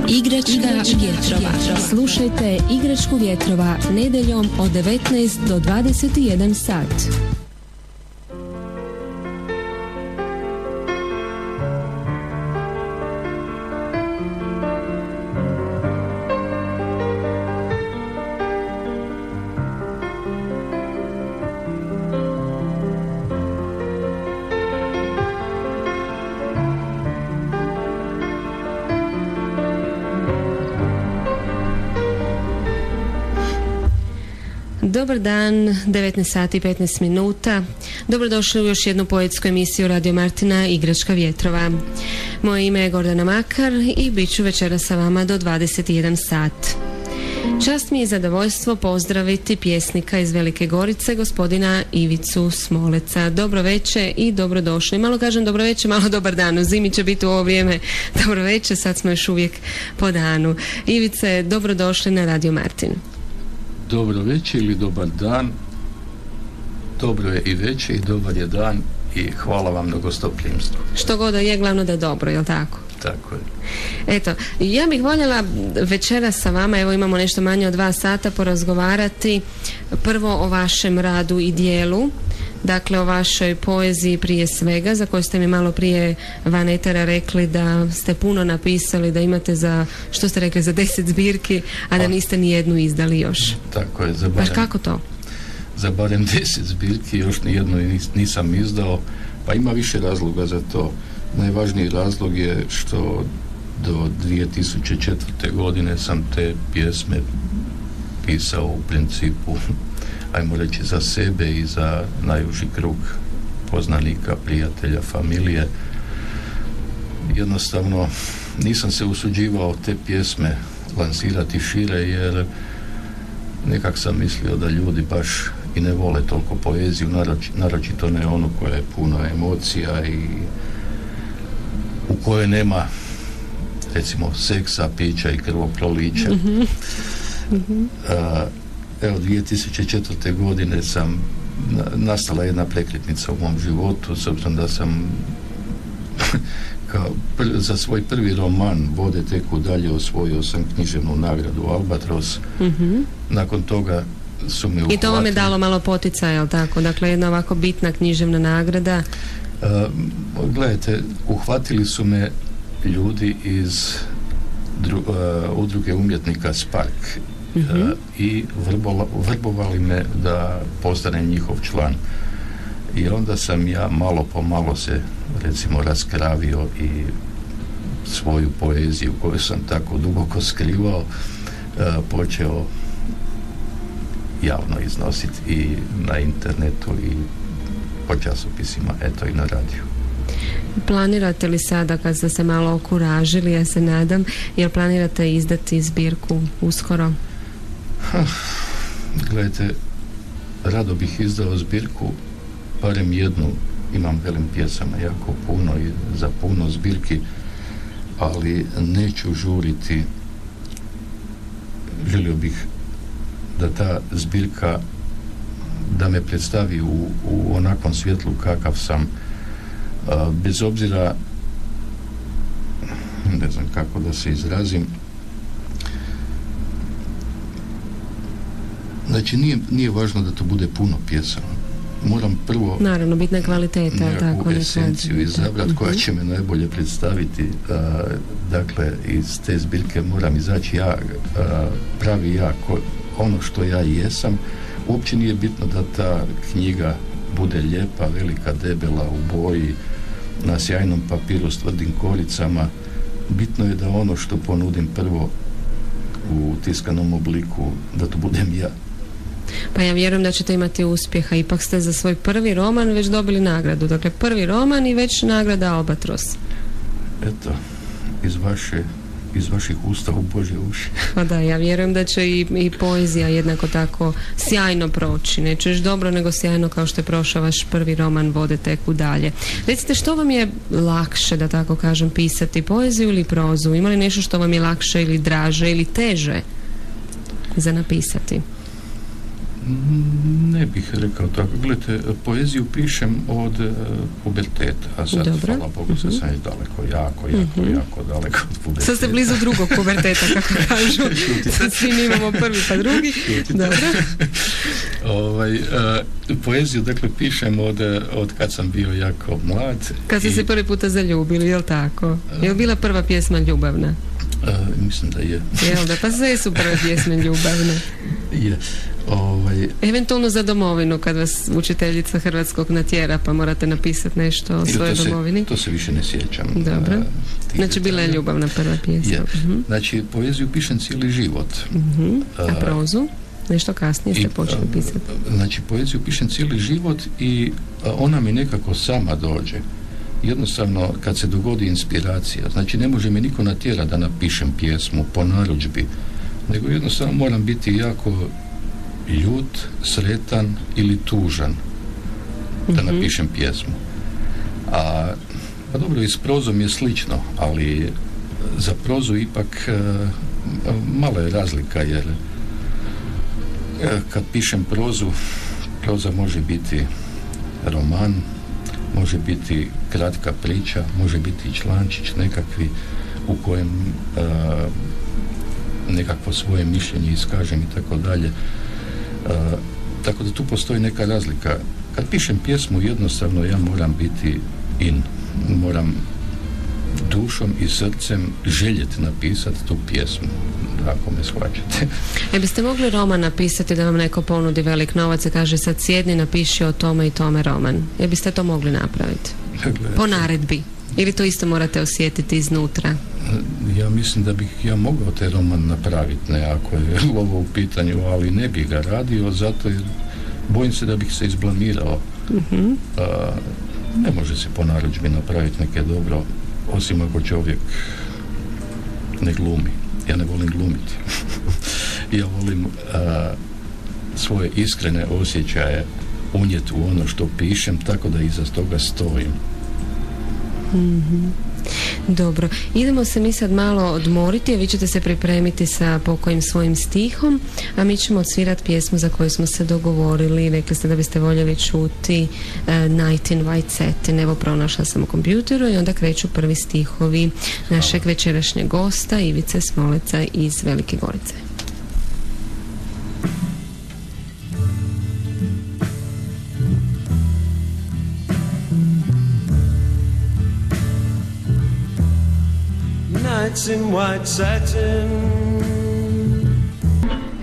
Igračka vjetrova. Slušajte Igračku vjetrova nedjeljom od 19 do 21 sat. Dobar dan, 19 sati i 15 minuta. Dobrodošli u još jednu poetsku emisiju Radio Martina Igračka vjetrova. Moje ime je Gordana Makar i bit ću večera sa vama do 21 sat. Čast mi je zadovoljstvo pozdraviti pjesnika iz Velike Gorice, gospodina Ivicu Smoleca. Dobro večer i dobrodošli. Malo kažem dobro večer, malo dobar dan. U zimi će biti u ovo vrijeme dobro večer, sad smo još uvijek po danu. Ivice, dobrodošli na Radio Martin. Dobro večer ili dobar dan, dobro je i večer i dobar je dan i hvala vam na gostoprimstvu. Što god je, glavno da je dobro, jel tako? Tako je. Eto, ja bih voljela večera sa vama, evo imamo nešto manje od 2 sata, porazgovarati prvo o vašem radu i dijelu, dakle o vašoj poeziji prije svega, za koju ste mi malo prije van etera rekli da ste puno napisali, da imate za, što ste rekli, za 10 zbirki, a da niste ni jednu izdali još. Tako je. Baš kako to? Za barem 10 zbirki još ni jednu nisam izdao, pa ima više razloga za to. Najvažniji razlog je što do 2004. godine sam te pjesme pisao u principu, ajmo reći, za sebe i za najuži krug poznanika, prijatelja, familije. Jednostavno nisam se usuđivao te pjesme lansirati šire, jer nekak sam mislio da ljudi baš i ne vole toliko poeziju, naročito ne onu koja je puno emocija i u kojoj nema, recimo, seksa, pića i krvoprolića. Evo, 2004. godine nastala jedna prekretnica u mom životu, s obzirom da sam za svoj prvi roman Vode teku dalje osvojio sam književnu nagradu Albatros. Nakon toga su me uhvatili. I to vam je dalo malo poticaja, jel tako? Dakle, jedna ovako bitna književna nagrada. Gledajte, uhvatili su me ljudi iz udruge umjetnika Spark i vrbovali me da postanem njihov član. I onda sam ja malo po malo se, recimo, raskravio i svoju poeziju koju sam tako duboko skrivao počeo javno iznositi i na internetu i po časopisima, eto i na radiju. Planirate li sada, kad ste se malo okuražili, ja se nadam, jel planirate izdati zbirku uskoro? Gledajte, rado bih izdao zbirku, barem jednu, imam velim pjesama jako puno i za puno zbirki, ali neću žuriti. Želio bih da ta zbirka, da me predstavi u onakvom svjetlu kakav sam, bez obzira, ne znam kako da se izrazim, znači nije važno da to bude puno pjesama, moram prvo naravno bitna kvaliteta, nekakvu tako, esenciju izabrati koja će me najbolje predstaviti. Dakle, iz te zbirke moram izaći ja, pravi ja, ono što ja jesam. Uopće nije bitno da ta knjiga bude lijepa, velika, debela, u boji, na sjajnom papiru s tvrdim koricama. Bitno je da ono što ponudim prvo u tiskanom obliku, da to budem ja. Pa ja vjerujem da ćete imati uspjeha. Ipak ste za svoj prvi roman već dobili nagradu. Dakle, prvi roman i već nagrada Albatros. Eto, iz vaših usta u Božje uši. Pa da, ja vjerujem da će i poezija jednako tako sjajno proći. Neću još dobro, nego sjajno kao što je prošao vaš prvi roman Vode teku dalje. Recite, što vam je lakše, da tako kažem, pisati, poeziju ili prozu? Ima li nešto što vam je lakše ili draže ili teže za napisati? Ne bih rekao tako. Gledajte, poeziju pišem od puberteta, a sad, hvala Bogu, sad sam je daleko, jako daleko od puberteta. Sad ste blizu drugog puberteta, kako kažu. Sad svi mi imamo prvi pa drugi. Dobro. Poeziju, dakle, pišem od kad sam bio jako mlad. Kad ste se prvi puta zaljubili, je li tako? Je li bila prva pjesma ljubavna? Mislim da je. Jel da, pa sve su prve pjesme ljubavne. Je. Eventualno za domovinu, kad vas učiteljica hrvatskog natjera, pa morate napisati nešto o svojoj domovini. To se više ne sjećam. Dobro. Znači, bila je ljubavna prva pjesma. Je. Znači, poeziju pišem cijeli život. A prozu? Nešto kasnije ste počeli pisati. Znači, poeziju pišem cijeli život i ona mi nekako sama dođe. Jednostavno, kad se dogodi inspiracija, znači ne može me niko natjerati da napišem pjesmu po narudžbi, nego jednostavno moram biti jako ljut, sretan ili tužan da napišem pjesmu. Pa dobro, i s prozom je slično, ali za prozu ipak mala je razlika, jer kad pišem prozu, proza može biti roman, može biti kratka priča, može biti člančić nekakvi u kojem nekakvo svoje mišljenje iskažem i tako dalje. Tako da tu postoji neka razlika. Kad pišem pjesmu, jednostavno ja moram biti moram dušom i srcem željeti napisati tu pjesmu, ako me shvaćate. Biste mogli roman napisati da vam neko ponudi velik novac i kaže sad sjedni, napiši o tome i tome roman? Biste to mogli napraviti? Po naredbi? Ili to isto morate osjetiti iznutra? Ja mislim da bih ja mogao taj roman napraviti, ne ako je ovo u pitanju, ali ne bih ga radio, zato jer bojim se da bih se izblamirao. Ne može se po narudžbi napraviti neke dobro, osim ako čovjek ne glumi. Ja ne volim glumiti. Ja volim svoje iskrene osjećaje unijeti u ono što pišem, tako da iza toga stojim. Dobro, idemo se mi sad malo odmoriti, a vi ćete se pripremiti sa pokojim svojim stihom, a mi ćemo odsvirati pjesmu za koju smo se dogovorili. Rekli ste da biste voljeli čuti Night in White Satin. Evo, pronašla sam u kompjuteru i onda kreću prvi stihovi našeg večerašnjeg gosta Ivice Smoleca iz Velike Gorice.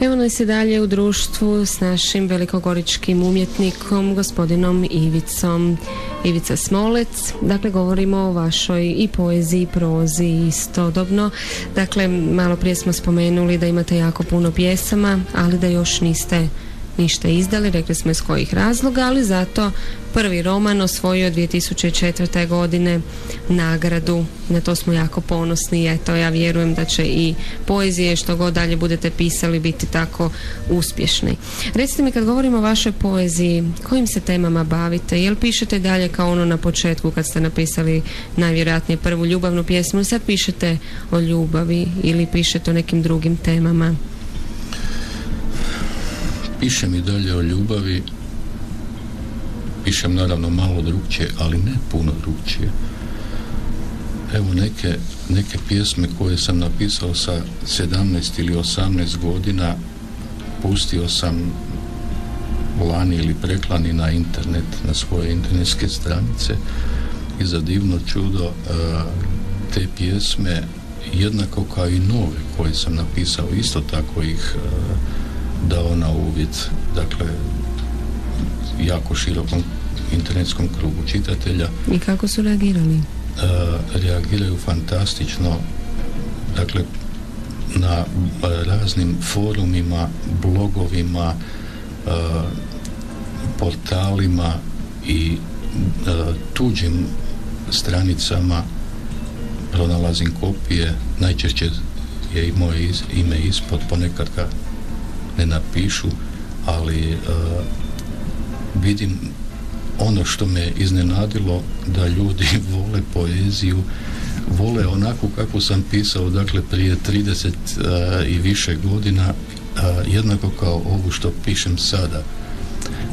Evo nas i dalje u društvu s našim velikogoričkim umjetnikom, gospodinom Ivica Smolec. Dakle, govorimo o vašoj i poeziji i prozi istodobno. Dakle, malo prije smo spomenuli da imate jako puno pjesama, ali da još niste ništa izdali, rekli smo iz kojih razloga, ali zato prvi roman osvojio 2004. godine nagradu. Na to smo jako ponosni. Eto, ja vjerujem da će i poezije, što god dalje budete pisali, biti tako uspješni. Recite mi, kad govorimo o vašoj poeziji, kojim se temama bavite? Jel pišete dalje kao ono na početku kad ste napisali najvjerojatnije prvu ljubavnu pjesmu, ili sad pišete o ljubavi ili pišete o nekim drugim temama? Pišem i dalje o ljubavi, pišem naravno malo drugčije, ali ne puno drugčije. Evo neke pjesme koje sam napisao sa 17 ili 18 godina, pustio sam lani ili preklani na internet, na svoje internetske stranice, i za divno čudo te pjesme, jednako kao i nove koje sam napisao, isto tako ih dao na uvid, dakle, jako širokom internetskom krugu čitatelja. I kako su reagirali? Reagiraju fantastično, dakle, na raznim forumima, blogovima, portalima i tuđim stranicama pronalazim kopije. Najčešće je i moje ime ispod, ponekad ga ne napišu, ali vidim ono što me iznenadilo, da ljudi vole poeziju, vole onako kako sam pisao, dakle, prije 30 i više godina, jednako kao ovu što pišem sada,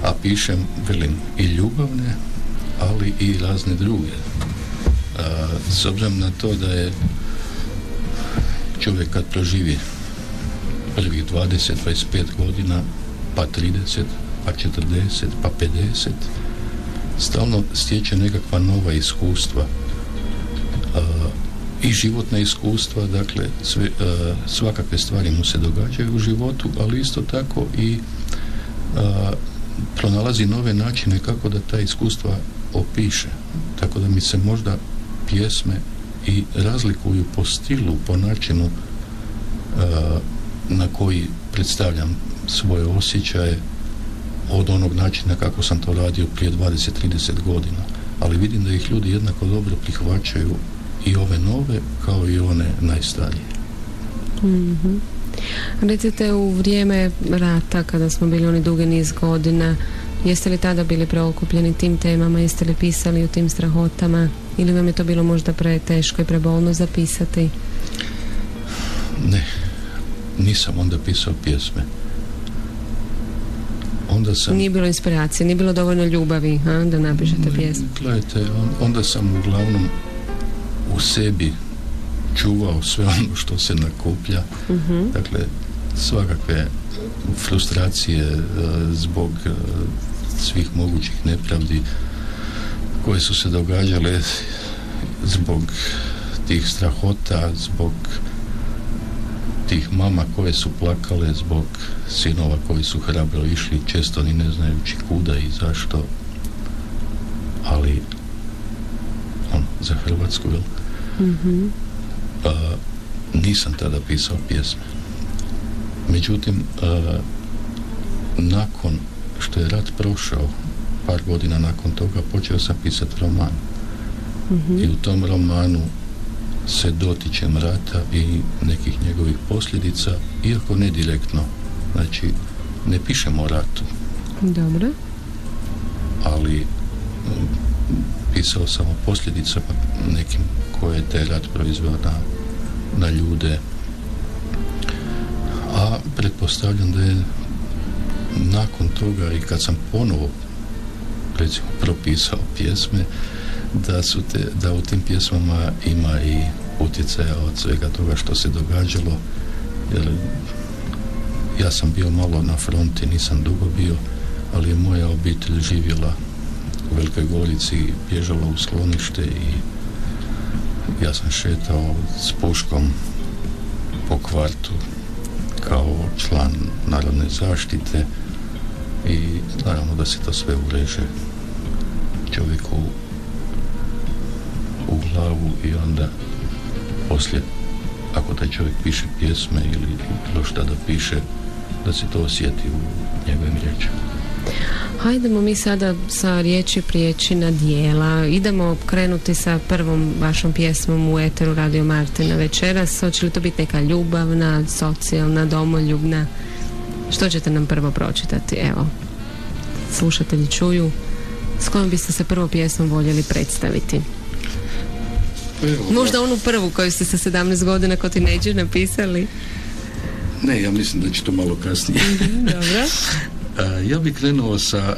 a pišem, velim, i ljubavne, ali i razne druge. S obzirom na to da je čovjek kad proživi prvih 20, 25 godina, pa 30, pa 40, pa 50, stalno stječe nekakva nova iskustva i životna iskustva, dakle svakakve stvari mu se događaju u životu, ali isto tako i pronalazi nove načine kako da ta iskustva opiše. Tako da mi se možda pjesme i razlikuju po stilu, po načinu na koji predstavljam svoje osjećaje od onog načina kako sam to radio prije 20-30 godina. Ali vidim da ih ljudi jednako dobro prihvaćaju, i ove nove kao i one najstarije. Mm-hmm. Recite, u vrijeme rata, kada smo bili oni dugi niz godina, jeste li tada bili preokupljeni tim temama, jeste li pisali o tim strahotama, ili vam je to bilo možda preteško i prebolno zapisati? Ne, nisam onda pisao pjesme. Nije bilo inspiracije, nije bilo dovoljno ljubavi da napišete pjesmu? Gledajte, onda sam uglavnom u sebi čuvao sve ono što se nakuplja. Uh-huh. Dakle, svakakve frustracije zbog svih mogućih nepravdi koje su se događale, zbog tih strahota, zbog tih mama koje su plakale, zbog sinova koji su hrabro išli, često ni ne znajući kuda i zašto, ali za Hrvatsku, jel? Mm-hmm. Nisam tada pisao pjesme. Međutim, nakon što je rat prošao, par godina nakon toga, počeo sam pisati roman. Mm-hmm. I u tom romanu se dotičem rata i nekih njegovih posljedica, iako ne direktno. Znači, ne pišemo o ratu. Dobro. Ali pisao sam o posljedicama nekim koje je taj rat proizveo na ljude. A pretpostavljam da je nakon toga, i kad sam ponovo recimo propisao pjesme, da u tim pjesmama ima i utjecaja od svega toga što se događalo, jer ja sam bio malo na fronti, nisam dugo bio, ali je moja obitelj živjela u Velikoj Gorici, bježala u sklonište i ja sam šetao s puškom po kvartu kao član narodne zaštite i naravno da se to sve ureže čovjeku u glavu i onda poslije, ako taj čovjek piše pjesme ili bilo šta da piše, da se to osjeti u njegovim riječima. Hajdemo mi sada sa riječi prijeći na djela. Idemo krenuti sa prvom vašom pjesmom u eteru Radio Martina večeras. Hoće li to biti neka ljubavna, socijalna, domoljubna? Što ćete nam prvo pročitati? Evo, slušatelji čuju. S kojom biste se prvo pjesmom voljeli predstaviti? Možda onu prvu koju ste sa 17 godina kao tinejdžer napisali? Ne, ja mislim da će to malo kasnije. Dobro. Ja bih krenuo sa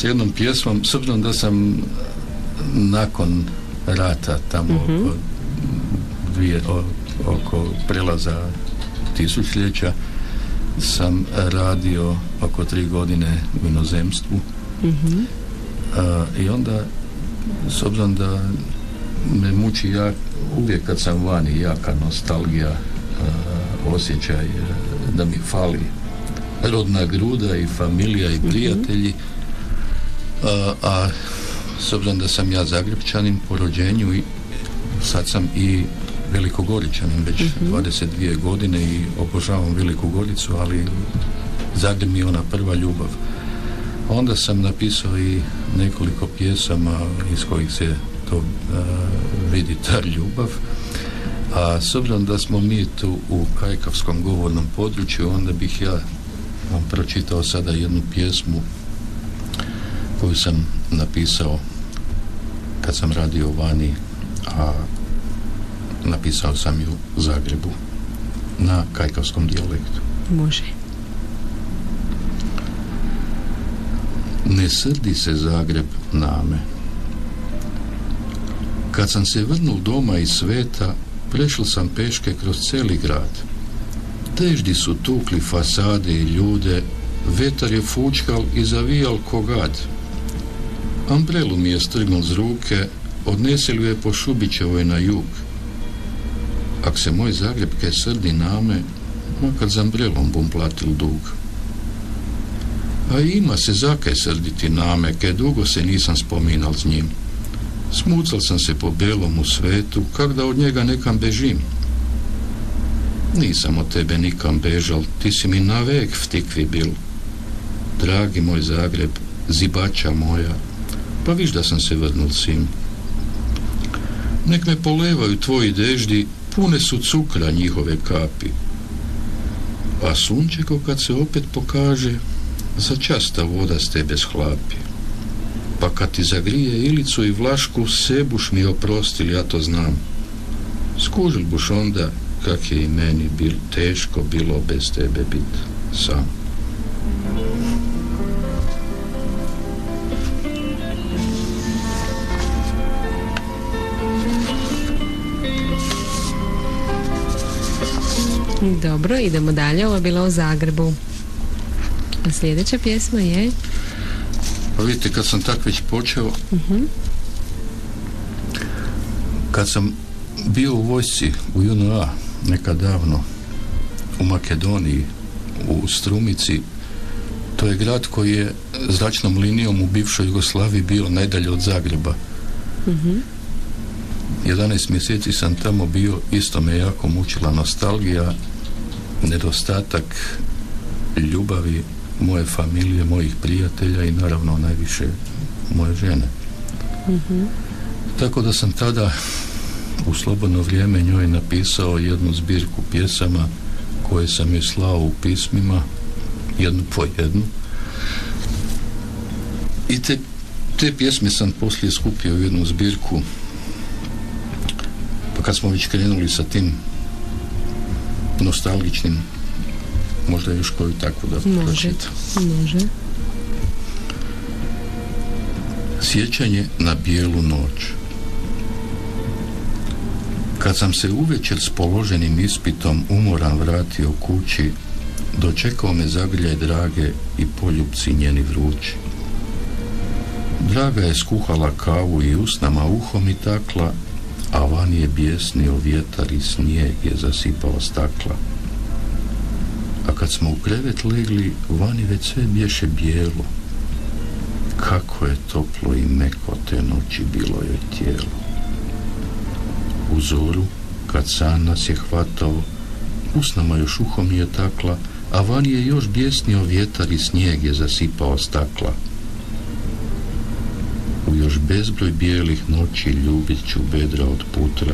jednom pjesmom, s obzirom da sam nakon rata tamo oko prelaza tisućljeća sam radio oko 3 godine u inozemstvu. I onda, s obzirom da me muči uvijek kad sam vani jaka nostalgija, osjećaj da mi fali rodna gruda i familija i prijatelji, a s obzirom da sam ja Zagrepčanin po rođenju i sad sam i Velikogoričanin već 22 godine i obožavam Veliku Goricu, ali Zagreb mi je ona prva ljubav. Onda sam napisao i nekoliko pjesama iz kojih se to vidi ta ljubav. A s obzirom da smo mi tu u kajkavskom govornom području, onda bih ja vam pročitao sada jednu pjesmu koju sam napisao kad sam radio vani, a napisao sam ju u Zagrebu na kajkavskom dijalektu. Može. Ne srdi se Zagreb name. Kad sam se vrnul doma iz sveta, prešel sam peške kroz celi grad. Deždi su tukli fasade i ljude, vetar je fučkal i zavijal ko gad. Ambrelu mi je strgnul z ruke, odnesel ju je po Šubićevoj na jug. Ak se moj Zagreb ke srdi name, makar z ambrelom bom platil dug. A ima se zake srditi name, ke dugo se nisam spominal z njim. Smucal sam se po belom u svetu, kak da od njega nekam bežim. Nisam od tebe nikam bežal, ti si mi navek v tikvi bil. Dragi moj Zagreb, zibača moja, pa viš da sam se vrnul sim. Nek me polevaju tvoji deždi, pune su cukra njihove kapi. A sunčeko kad se opet pokaže, za čas ta voda s tebe shlapi. Pa kad ti zagrije ilicu i vlašku, sebuš mi oprostil, ja to znam. Skužil buš onda kak je i meni teško bilo bez tebe bit sam. Dobro, idemo dalje. Ovo je bilo o Zagrebu. A sljedeća pjesma je... Pa vidite, kad sam tak već počeo, kad sam bio u vojsci u JNA nekad davno u Makedoniji, u Strumici, to je grad koji je zračnom linijom u bivšoj Jugoslaviji bio najdalje od Zagreba. 11 mjeseci sam tamo bio, isto me jako mučila nostalgija, nedostatak ljubavi moje familije, mojih prijatelja i naravno najviše moje žene. Tako da sam tada u slobodno vrijeme njoj napisao jednu zbirku pjesama koje sam joj slao u pismima, jednu po jednu. I te pjesme sam poslije skupio u jednu zbirku. Pa kad smo već krenuli sa tim nostalgičnim, možda još koju takvu da pročitam. Može. Sjećanje na bijelu noć. Kad sam se uvečer s položenim ispitom umoran vratio kući, dočekao me zagrljaj drage i poljupci njeni vrući. Draga je skuhala kavu i usnama uhom i takla, a van je bijesnio vjetar i snijeg je zasipao stakla. A kad smo u krevet legli, vani već sve bješe bijelo. Kako je toplo i meko te noći bilo joj tijelo. U zoru, kad san nas je hvatao, usnama još uhom je takla, a vani je još bijesnio vjetar i snijeg je zasipao stakla. U još bezbroj bijelih noći ljubit ću bedra od putra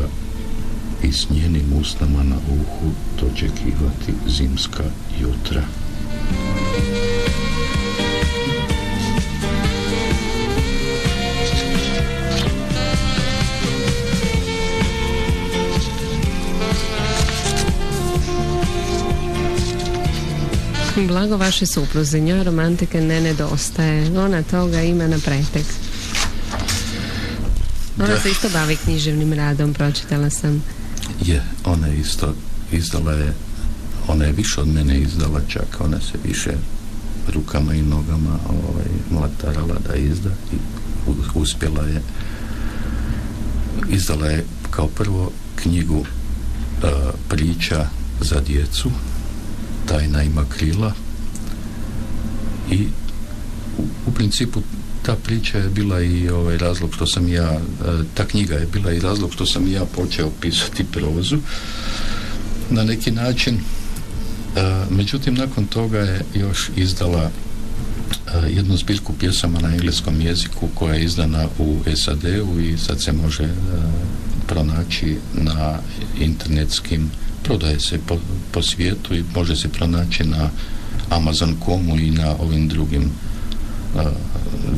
i s njenim usnama na uhu dočekivati zimska jutra. Blago vaše supruzi, njoj romantike ne nedostaje, ona toga ima na pretek. Ona se isto bavi književnim radom, pročitala sam. Ona je isto izdala je, ona je više od mene izdala, čak ona se više rukama i nogama mlatarala da izda i uspjela je. Izdala je kao prvo knjigu priča za djecu, Tajna ima krila, i u principu ta priča je bila i razlog što sam ta knjiga je bila i razlog što sam ja počeo pisati prozu na neki način. Međutim, nakon toga je još izdala jednu zbirku pjesama na engleskom jeziku koja je izdana u SAD-u i sad se može pronaći na internetskim, prodaje se po svijetu i može se pronaći na Amazon.comu i na ovim drugim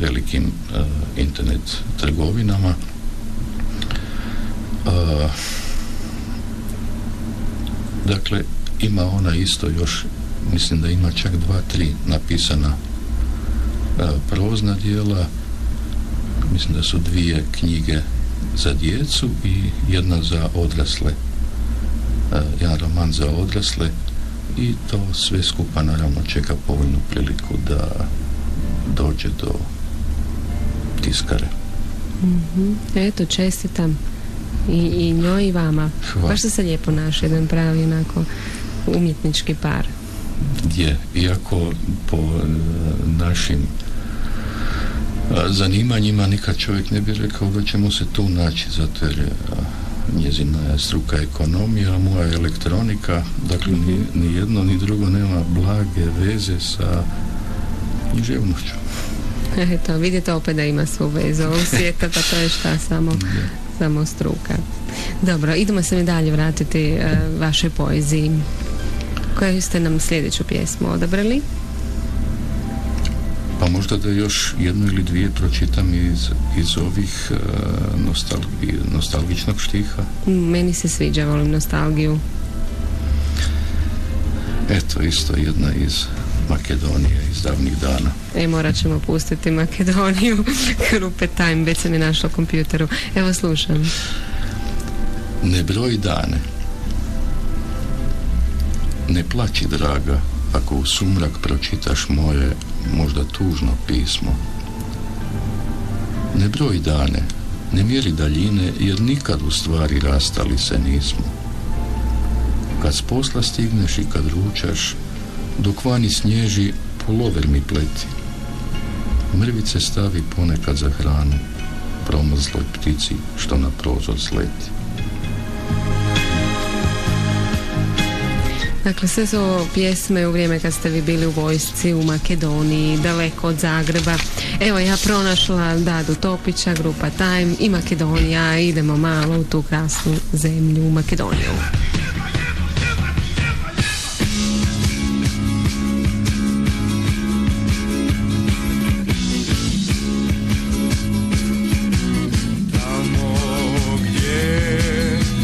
velikim internet trgovinama. Dakle, ima ona isto još, mislim da ima čak 2-3 napisana prozna djela, mislim da su 2 knjige za djecu i jedna za odrasle, jedan roman za odrasle, i to sve skupa naravno čeka povoljnu priliku da dođe do tiskare. Eto, čestitam i njoj i vama. Hvala. Baš se lijepo naši, jedan pravi onako umjetnički par. Je, iako po našim zanimanjima nikad čovjek ne bi rekao da ćemo se tu naći, zato jer njezina je struka ekonomija, moja je elektronika, dakle ni jedno ni drugo nema blage veze sa književnošću. Eto, vidite opet da ima svu vezu ovog svijeta, pa to je šta, samo struka. Dobro, idemo se mi dalje vratiti vašoj poeziji. Koju ste nam sljedeću pjesmu odabrali? Pa možda da još jednu ili dvije pročitam iz ovih nostalgičnog štiha. Meni se sviđa, volim nostalgiju. Eto, isto jedna iz Makedonije, iz davnih dana. Morat ćemo pustiti Makedoniju, grupe Time, već sam je našla u kompjuteru. Evo, slušam. Ne broj dane. Ne plaći, draga, ako u sumrak pročitaš moje, možda tužno pismo. Ne broj dane, ne mjeri daljine, jer nikad u stvari rastali se nismo. Kad s posla stigneš i kad ručaš, dok vani snježi, pulover mi pleti. Mrvice stavi ponekad za hranu, promrzloj ptici što na prozor sleti. Dakle, sve su ovo pjesme u vrijeme kad ste vi bili u vojsci u Makedoniji, daleko od Zagreba. Evo, ja pronašla Dadu Topića, grupa Time i Makedonija. Idemo malo u tu krasnu zemlju, u Makedoniju. Tamo gdje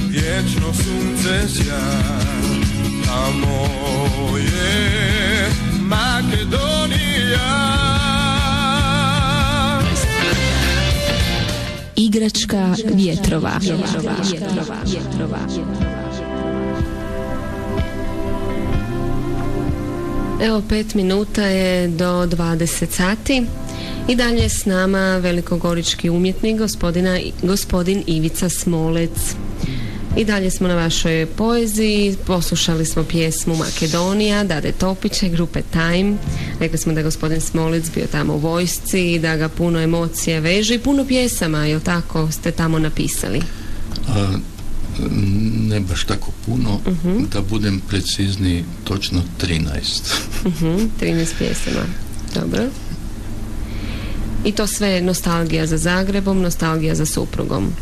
vječno sunce sja, tamo je Makedonija. Igračka vjetrova. Evo, 5 minuta je do 20 sati i dalje je s nama velikogorički umjetnik gospodin Ivica Smolec. I dalje smo na vašoj poeziji, poslušali smo pjesmu Makedonija, Dade Topića i grupe Time. Rekli smo da je gospodin Smolec bio tamo u vojsci i da ga puno emocija veže i puno pjesama, jel tako, ste tamo napisali? Ne baš tako puno, da budem precizniji, točno 13. 13 pjesama, dobro. I to sve nostalgija za Zagrebom, nostalgija za suprugom.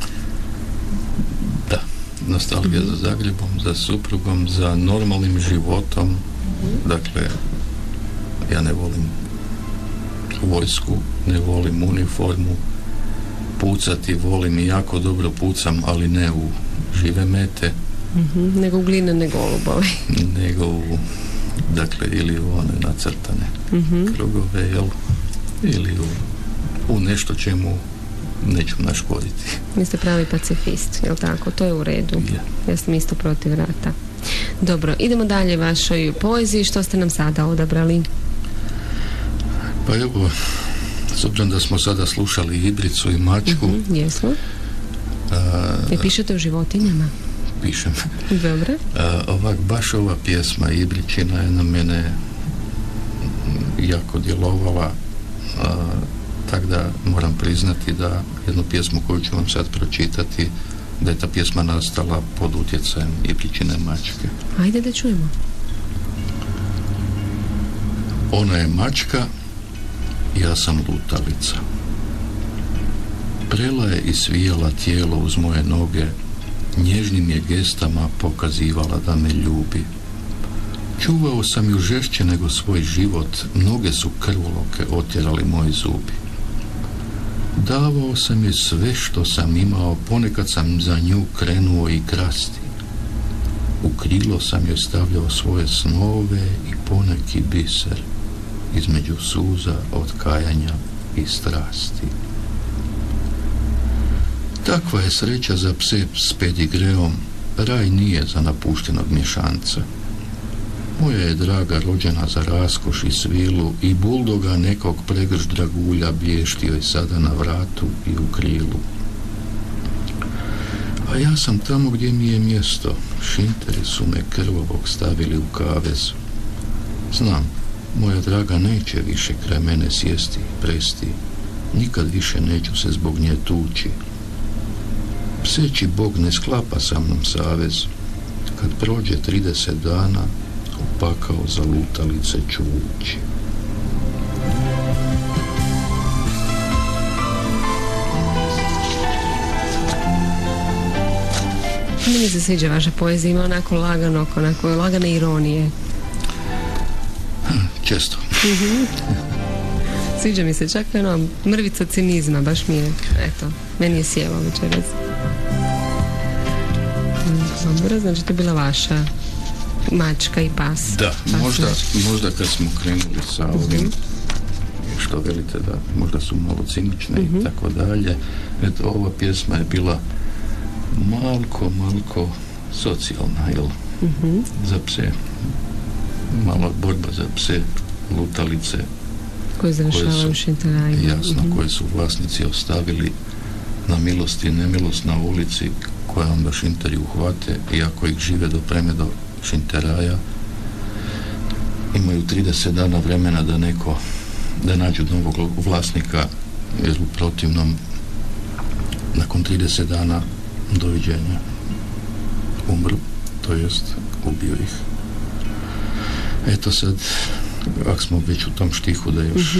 Nostalgija za Zagrebom, za suprugom, za normalnim životom. Dakle, ja ne volim vojsku, ne volim uniformu, pucati volim i jako dobro pucam, ali ne u žive mete. Nego u glinene golubove. Nego u, dakle, ili u one nacrtane krugove, ili u nešto čemu neću naškoditi. Vi ste pravi pacifist, jel tako? To je u redu. Ja sam isto protiv rata. Dobro, idemo dalje vašoj poeziji. Što ste nam sada odabrali? Pa evo, s obzirom da smo sada slušali Ibricu i Mačku. Jesmo. I pišete o životinjama? Pišem. Dobro. Baš ova pjesma Ibričina je na mene jako djelovala, tako da moram priznati da jednu pjesmu koju ću vam sad pročitati, da je ta pjesma nastala pod utjecajem Ibričine Mačke. Ajde da čujemo. Ona je mačka, ja sam lutalica. Prela je i svijala tijelo uz moje noge, nježnim je gestama pokazivala da me ljubi. Čuvao sam ju žešće nego svoj život, mnoge su krvoloke otjerali moji zubi. Davao sam joj sve što sam imao, ponekad sam za nju krenuo i krasti. U krilo sam joj stavljao svoje snove i poneki biser. između suza, otkajanja i strasti. Takva je sreća za pse s pedigreom, raj nije za napuštenog mješanca. Moja je draga rođena za raskoš i svilu i buldoga nekog pregrš dragulja blještio je sada na vratu i u krilu. A ja sam tamo gdje mi je mjesto, šinteri su me krvavog stavili u kavez. Znam, moja draga neće više kraj mene sjesti i presti, nikad više neću se zbog nje tući. Pseći Bog ne sklapa sa mnom savez, kad prođe 30 dana, u pakao za lutalice ću ući. Meni se sviđa vaša poezija, ima onako lagane ironije. Često. Sviđa mi se, čak ono mrvica cinizma, baš mi je, eto, meni je sjelo večeras. Dobro, znači to je bila vaša mačka i pas. Da, možda kad smo krenuli sa ovim, što velite da možda su malo cinične i tako dalje, eto, ova pjesma je bila malko socijalna, jel? Za pse. Mala borba za pse, lutalice koje završavaju šinterajima. Jasno, koje su vlasnici ostavili na milost i nemilost na ulici, koje onda šinteri uhvate i ako ih žive dopreme do šinteraja, imaju 30 dana vremena da nađu novog vlasnika, jer u protivnom nakon 30 dana doviđenja umru, to jest ubiju ih. Eto sad, ako smo već u tom štihu, da još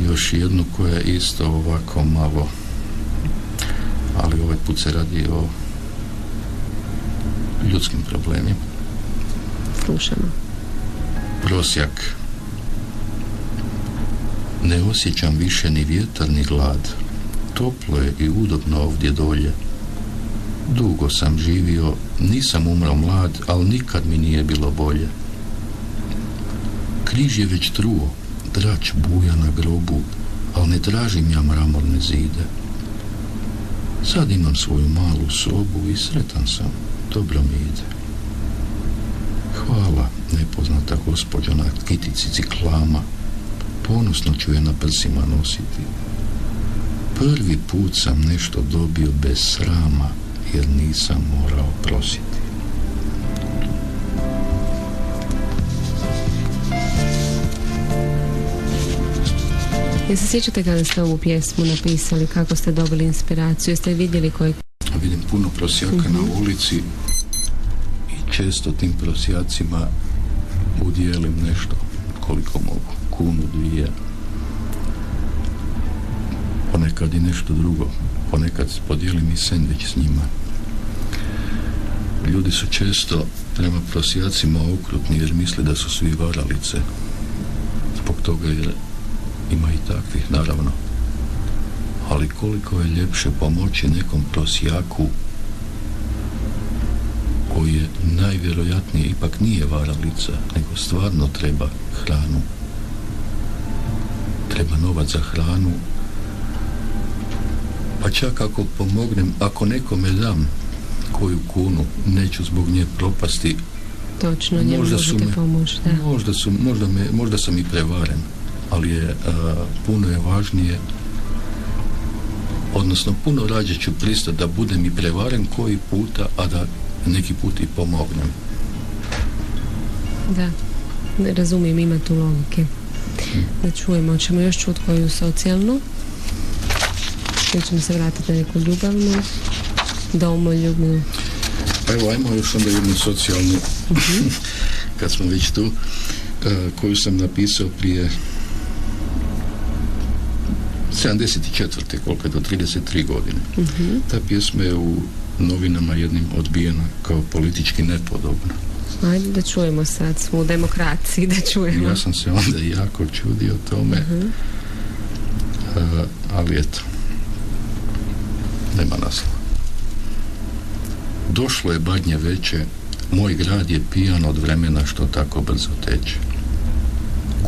još jednu koja je isto ovako malo, ali ovaj put se radi o ljudskim problemima. Slušamo. Prosjak. Ne osjećam više ni vjetar ni glad. Toplo je i udobno ovdje dolje. Dugo sam živio, nisam umro mlad, ali nikad mi nije bilo bolje. Križ je već truo, drač buja na grobu, ali ne tražim ja mramorne zide. Sad imam svoju malu sobu i sretan sam, dobro mi ide. Hvala, nepoznata gospođa na kitici ciklama, ponosno ću je na prsima nositi. Prvi put sam nešto dobio bez srama, jer nisam morao prositi. Jel se sjećate kada ste ovu pjesmu napisali, kako ste dobili inspiraciju, jeste vidjeli koji... Vidim puno prosjaka na ulici i često tim prosjacima udijelim nešto koliko mogu, 1, 2, ponekad i nešto drugo, ponekad podijelim i sendvič s njima. Ljudi su često prema prosjacima okrutni jer misle da su svi varalice, zbog toga jer ima i takvih, naravno. Ali koliko je ljepše pomoći nekom prosjaku koji je najvjerojatnije ipak nije varalica, nego stvarno treba hranu. Treba novac za hranu. Pa čak ako pomognem, ako nekome dam koju kunu, neću zbog nje propasti. Točno, njemu možete pomoći, da. Možda sam i prevaren, ali je puno je važnije, odnosno puno rađe ću pristati da budem i prevaren koji puta, a da neki put i pomognem. Da, ne razumijem, ima tu logike. Da čujemo, ćemo još čuti koju socijalnu, ili ćemo se vratiti na neku ljubavnu, domoljubnu. Pa evo, ajmo još onda jednu socijalnu, kad smo već tu, koju sam napisao prije 74. koliko je do 33 godine. Ta pjesma je u novinama jednim odbijena kao politički nepodobna. Ajde da čujemo sad svu demokraciji, da čujemo. Ja sam se onda jako čudio tome, ali eto, nema naslova. Došlo je badnje veće, moj grad je pijan od vremena što tako brzo teče.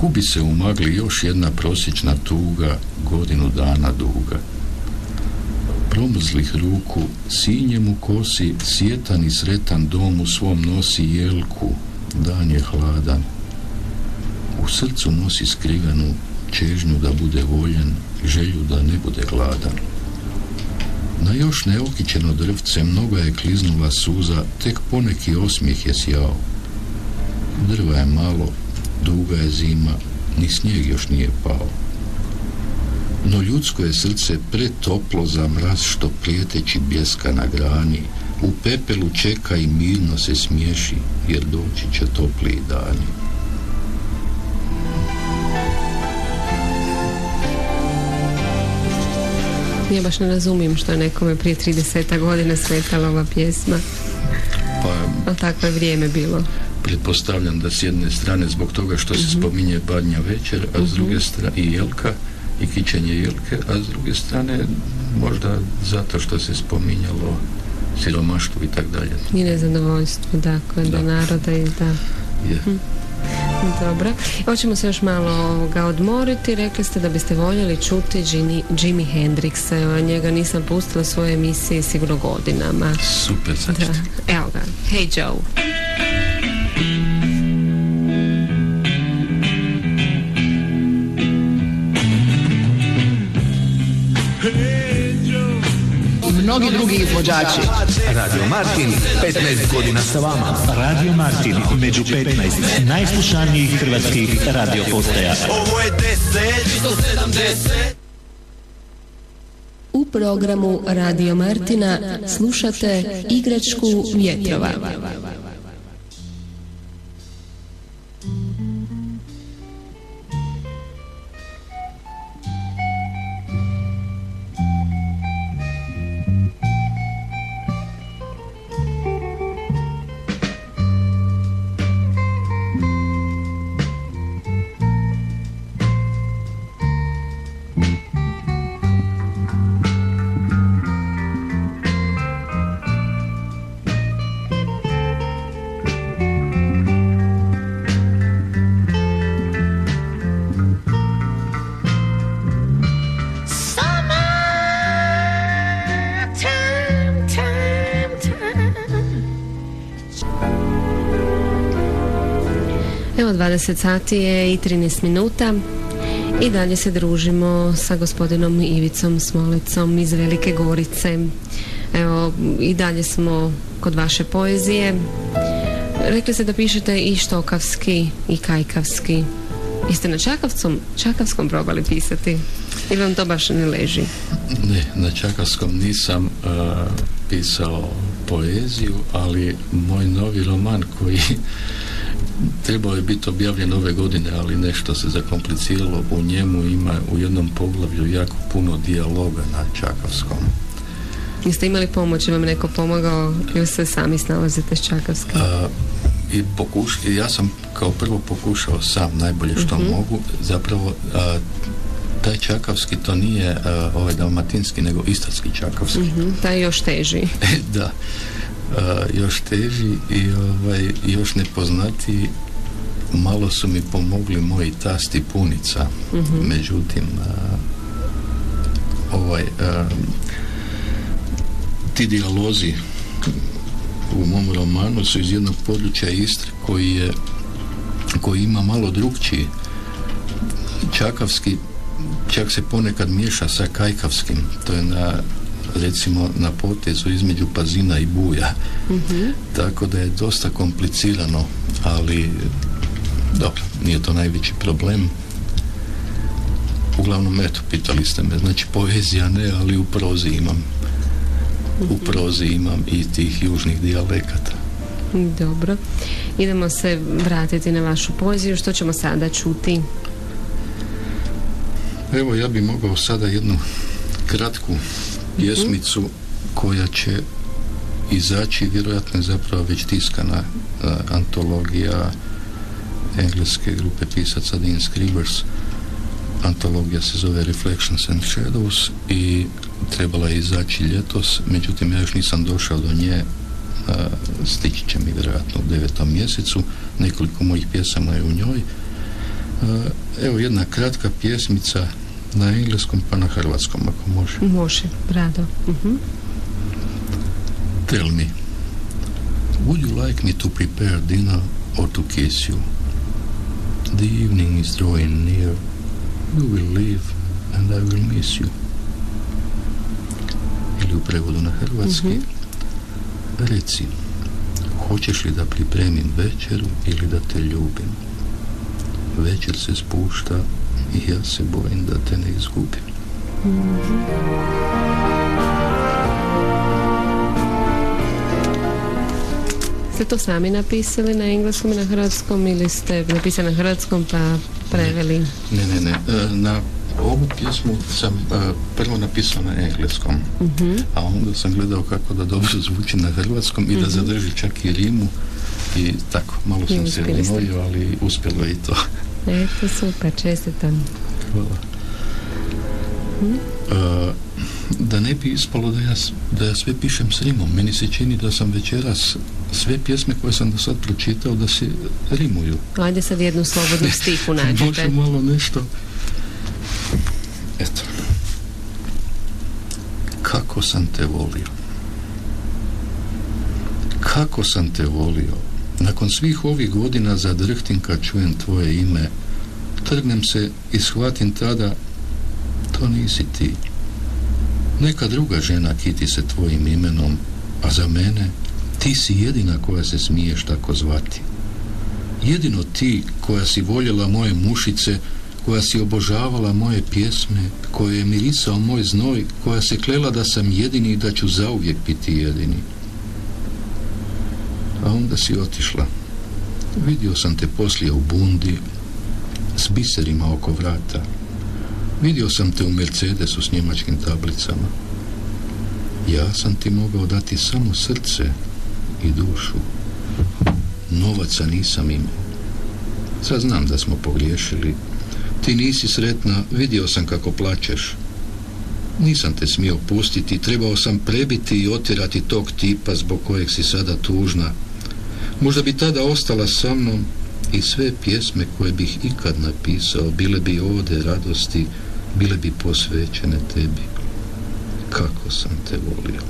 Gubi se u magli još jedna prosječna tuga, godinu dana duga. Promrzlih ruku, sinjem u kosi, sjetan i sretan dom u svom nosi jelku, dan je hladan. U srcu nosi skrivenu čežnju da bude voljen, želju da ne bude gladan. Na još neokićeno drvce mnoga je kliznula suza, tek poneki osmijeh je sjao. Drva je malo, duga je zima, ni snijeg još nije pao. No ljudsko je srce pretoplo za mraz što prijeteći bljeska na grani, u pepelu čeka i mirno se smiješi, jer doći će topliji dani. Ja baš ne razumijem što je nekome prije 30 godina smetala ova pjesma. Ali takvo je vrijeme bilo. Pretpostavljam da s jedne strane zbog toga što se spominje Badnja večer, a s druge strane i Jelka i kićenje Jelke, a s druge strane možda zato što se spominjalo siromaštvo i tak dalje. I nezadovoljstvo, dakle, da naroda i da... Je. Dobro. Hoćemo se još malo odmoriti. Rekli ste da biste voljeli čuti Jimi Hendrixa. Njega nisam pustila u svojoj emisiji sigurno godinama. Super, sad ćete. Evo ga. Hey Joe. Mnogi drugi izvođači. Radio Martin, 15 godina sa vama. Radio Martin, među 15 najslušanijih hrvatskih radio postaja. Ovo je 10 U programu Radio Martina slušate Igračku vjetrova. Evo 20 sati je i 13 minuta i dalje se družimo sa gospodinom Ivicom Smolecom iz Velike Gorice. Evo i dalje smo kod vaše poezije. Rekli ste da pišete i štokavski i kajkavski. Jeste na čakavskom probali pisati? Ili vam to baš ne leži? Ne, na čakavskom nisam pisao poeziju, ali moj novi roman koji trebao je biti objavljen ove godine, ali nešto se zakompliciralo. U njemu ima u jednom poglavlju jako puno dijaloga na čakavskom. Jeste imali pomoć, vam neko pomogao ili se sami snalazite s čakavskim? Ja sam kao prvo pokušao sam najbolje što mogu. Zapravo taj čakavski to nije ovaj dalmatinski, nego istarski čakavski. Taj još teži. Da. Još teži i još nepoznatiji. Malo su mi pomogli moji tasti punica. Međutim ti dijalozi u mom romanu su iz jednog područja Istre koji ima malo drukčiji čakavski, čak se ponekad miješa sa kajkavskim. To je recimo na potezu između Pazina i Buja. Tako da je dosta komplicirano, ali dobro, nije to najveći problem. Uglavnom, eto, pitali ste me, znači poezija ne, ali u prozi imam i tih južnih dijalekata. Dobro. Idemo se vratiti na vašu poeziju. Što ćemo sada čuti? Evo, ja bi mogao sada jednu kratku pjesmicu koja će izaći, vjerojatno je zapravo već tiskana antologija engleske grupe pisaca Dean Scribbers. Antologija se zove Reflections and Shadows i trebala je izaći ljetos, međutim ja još nisam došao do nje. Stići će mi vjerojatno u 9. mjesecu. Nekoliko mojih pjesama je u njoj Evo jedna kratka pjesmica na engleskom pa na hrvatskom ako može. Može, rado. Tell me, would you like me to prepare dinner or to kiss you? The evening is drawing near. You will leave and I will miss you. Ili u prevodu na hrvatski, reci, hoćeš li da pripremim večeru ili da te ljubim? Večer se spušta i ja se bojim da te ne izgubim. Ste to sami napisali na engleskom i na hrvatskom ili ste napisali na hrvatskom pa preveli? Ne. Na ovu pjesmu sam prvo napisao na engleskom, a onda sam gledao kako da dobro zvuči na hrvatskom i da zadrži čak i rimu i tako, malo sam se linojio, ali uspjelo je i to. Eto, super, čestitam. Hvala. Da ne bi ispalo da ja sve pišem s rimom, meni se čini da sam večeras sve pjesme koje sam do sad pročitao da se rimuju. Ajde sad jednu slobodnu stihu nađete. Može malo nešto. Eto. Kako sam te volio. Kako sam te volio. Nakon svih ovih godina zadrhtim kad čujem tvoje ime. Trgnem se i shvatim tada, to nisi ti. Neka druga žena kiti se tvojim imenom, a za mene ti si jedina koja se smiješ tako zvati. Jedino ti koja si voljela moje mušice, koja si obožavala moje pjesme, koja je mirisao moj znoj, koja se klela da sam jedini i da ću zauvijek biti jedini. A onda si otišla. Vidio sam te poslije u bundi, s biserima oko vrata. Vidio sam te u Mercedesu s njemačkim tablicama. Ja sam ti mogao dati samo srce i dušu. Novaca nisam imao. Sad znam da smo pogriješili. Ti nisi sretna, vidio sam kako plačeš. Nisam te smio pustiti, trebao sam prebiti i otjerati tog tipa zbog kojeg si sada tužna. Možda bi tada ostala sa mnom i sve pjesme koje bih ikad napisao bile bi ode radosti, bile bi posvećene tebi. Kako sam te volio.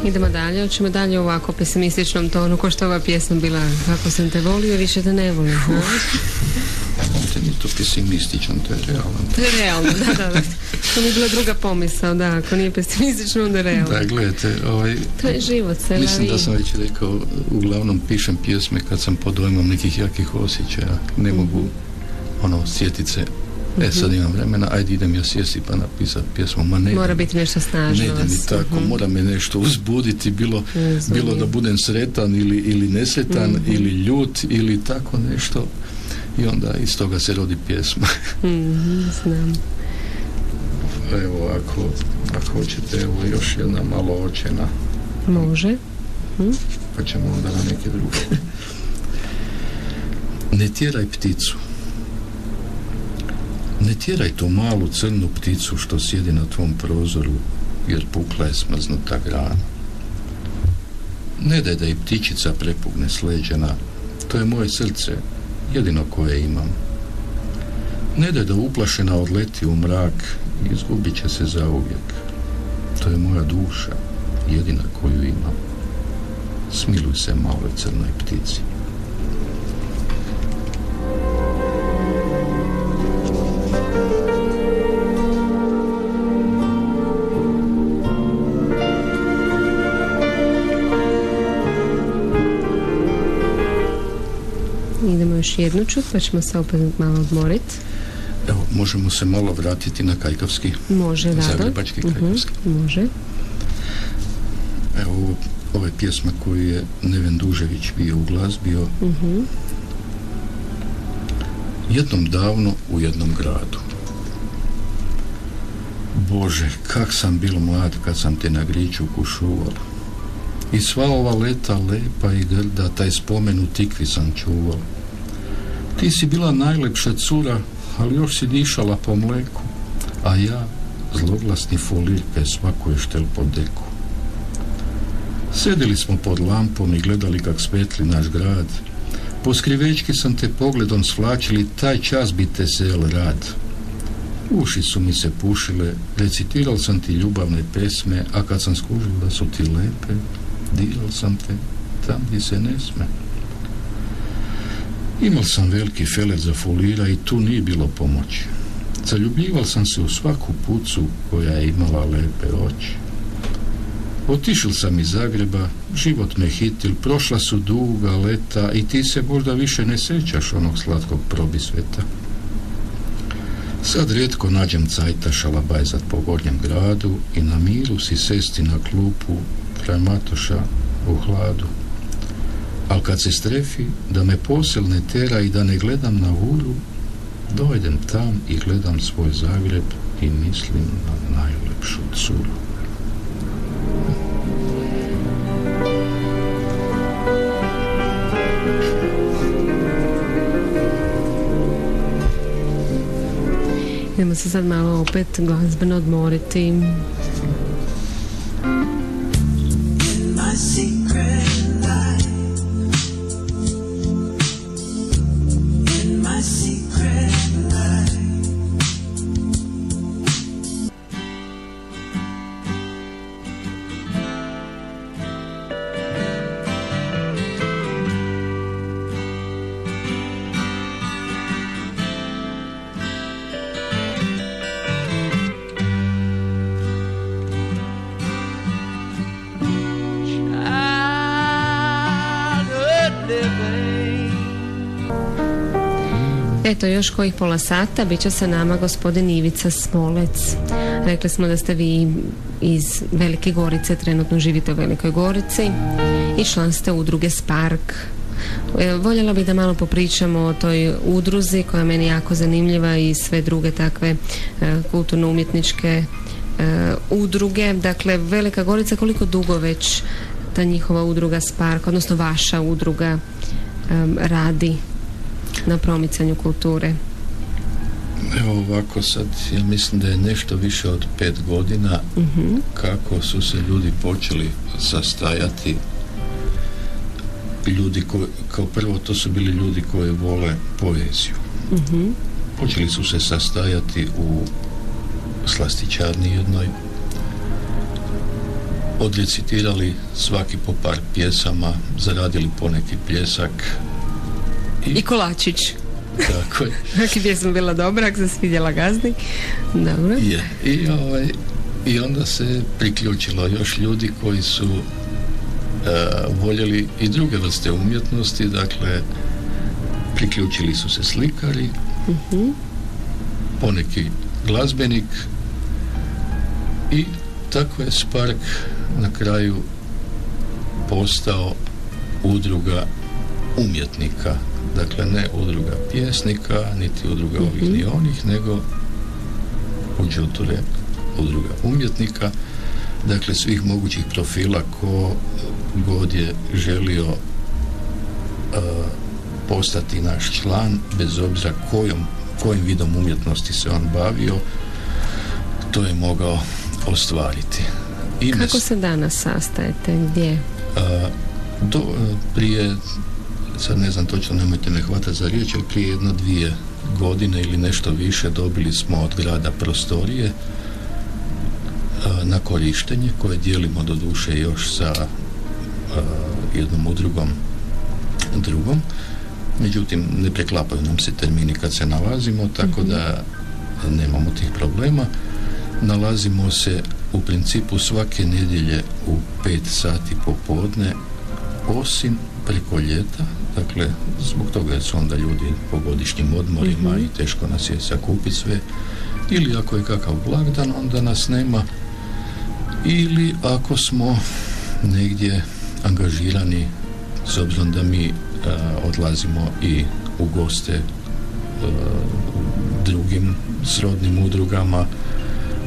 Idemo dalje, hoćemo dalje u ovako pesimističnom tonu, ko što ova pjesma bila, kako sam te volio, više te ne volim. To nije to pesimistično, to je realno. To je realno, da. To mi je bila druga pomisao, da, ako nije pesimistično, onda je realno. Da, gledajte, to je život, se mislim da sam već rekao, uglavnom pišem pjesme kad sam pod dojmom nekih jakih osjećaja, ne mogu, sjetit se. Sad imam vremena, ajde idem ja sjesti pa napisati pjesmu. Mora biti nešto snažno. Ne ide mi tako, mora me nešto uzbuditi, bilo da budem sretan ili nesretan, ili ljut, ili tako nešto. I onda iz toga se rodi pjesma. Znam. Evo, ako hoćete, evo još jedna malo očena. Može. Pa ćemo onda na neke druge. Ne tjeraj pticu. Ne tjeraj tu malu crnu pticu što sjedi na tvom prozoru, jer pukla je smrznuta grana. Ne daj da i ptičica prepugne sleđena, to je moje srce, jedino koje imam. Ne daj da uplašena odleti u mrak i izgubit će se zauvijek. To je moja duša, jedina koju imam. Smiluj se maloj crnoj ptici. Idemo još jednu čut, pa ćemo se opet malo odmoriti. Evo, možemo se malo vratiti na kajkavski. Može, rado. Zagrebački kajkavski. Može. Evo, ovo je pjesma koju je Neven Dužević bio uglazbio. Jednom davno u jednom gradu. Bože, kak sam bil mlad kad sam te na griču kušuval. I sva ova leta lepa i grda, taj spomen u tikvi sam čuval. Ti si bila najlepša cura, ali još si dišala po mleku, a ja, zloglasni folirke, svako je štel po deku. Sedili smo pod lampom i gledali kak svetli naš grad. Po skrivečki sam te pogledom svlačili, taj čas bi te sel rad. Uši su mi se pušile, recitiral sam ti ljubavne pesme, a kad sam skužil da su ti lepe, diral sam te tam gdje se ne sme. Imal sam veliki feler za folira i tu nije bilo pomoći. Zaljubljival sam se u svaku pucu koja je imala lepe oči. Otišel sam iz Zagreba, život me hitil, prošla su duga leta i ti se možda više ne sećaš onog slatkog probisveta. Sad rijetko nađem cajta šalabajzat po gornjem gradu i na miru si sesti na klupu kraj Matoša u hladu. Al kad se strefi da me posel ne tera i da ne gledam na uru, dojdem tam i gledam svoj Zagreb i mislim na najlepšu curu. Idemo se sad malo opet glazbeno odmoriti. In my secret life, in my secret life. Eto, još kojih pola sata bit će sa nama gospodin Ivica Smolec. Rekli smo da ste vi iz Velike Gorice, trenutno živite u Velikoj Gorici i član ste udruge Spark. Voljela bih da malo popričamo o toj udruzi koja je meni jako zanimljiva i sve druge takve kulturno-umjetničke udruge. Dakle, Velika Gorica, koliko dugo već ta njihova udruga Spark, odnosno vaša udruga radi na promicanju kulture? Evo ovako sad, ja mislim da je nešto više od 5 godina kako su se ljudi počeli sastajati. Ljudi kao prvo to su bili ljudi koji vole poeziju. Počeli su se sastajati u slastičarni jednoj, odrecitirali svaki po par pjesama, zaradili poneki pljesak i kolačić. Tako je. Neki pjesma bila dobra, ako se svidjela gazni. Dobro. Je. I onda se priključilo još ljudi koji su voljeli i druge vrste umjetnosti, dakle priključili su se slikari, poneki glazbenik i tako je Spark na kraju postao udruga umjetnika. Dakle, ne udruga pjesnika, niti udruga ovih ni onih, nego udruga umjetnika. Dakle, svih mogućih profila ko god je želio postati naš član, bez obzira kojim vidom umjetnosti se on bavio, to je mogao ostvariti. Kako se danas sastajete? Gdje? Prije, sad ne znam točno, nemojte me hvatati za riječ, ali prije 1-2 godine ili nešto više dobili smo od grada prostorije na korištenje, koje dijelimo do duše još sa jednom udrugom drugom. Međutim, ne preklapaju nam se termini kad se nalazimo, tako da nemamo tih problema. Nalazimo se u principu svake nedjelje u 5 sati popodne, osim preko ljeta, dakle zbog toga su onda ljudi po godišnjim odmorima i teško nas je sakupiti sve, ili ako je kakav blagdan onda nas nema, ili ako smo negdje angažirani, s obzirom da mi odlazimo i u goste drugim srodnim udrugama,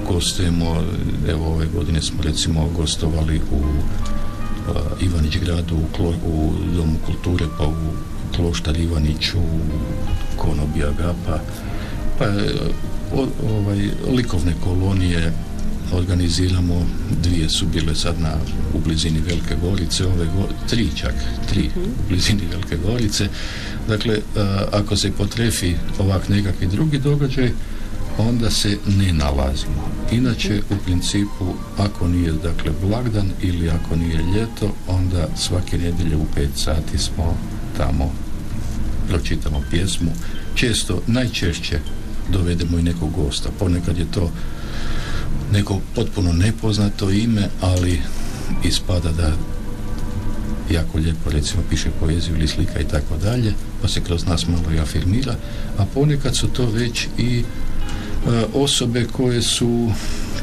gostujemo, evo ove godine smo recimo gostovali u Ivanić gradu u Domu kulture, pa u Kloštar Ivaniću, u Konobi Agapa, pa likovne kolonije organiziramo, 2 su bile sad u blizini Velike Gorice, 3 u blizini Velike Gorice. Dakle, ako se potrefi ovak nekakvi drugi događaj, onda se ne nalazimo. Inače, u principu, ako nije dakle blagdan ili ako nije ljeto, onda svake nedjelje u 5 sati smo tamo, pročitamo pjesmu. Najčešće dovedemo i nekog gosta. Ponekad je to neko potpuno nepoznato ime, ali ispada da jako lijepo recimo piše poeziju ili slika i tako dalje, pa se kroz nas malo i afirmira, a ponekad su to već i osobe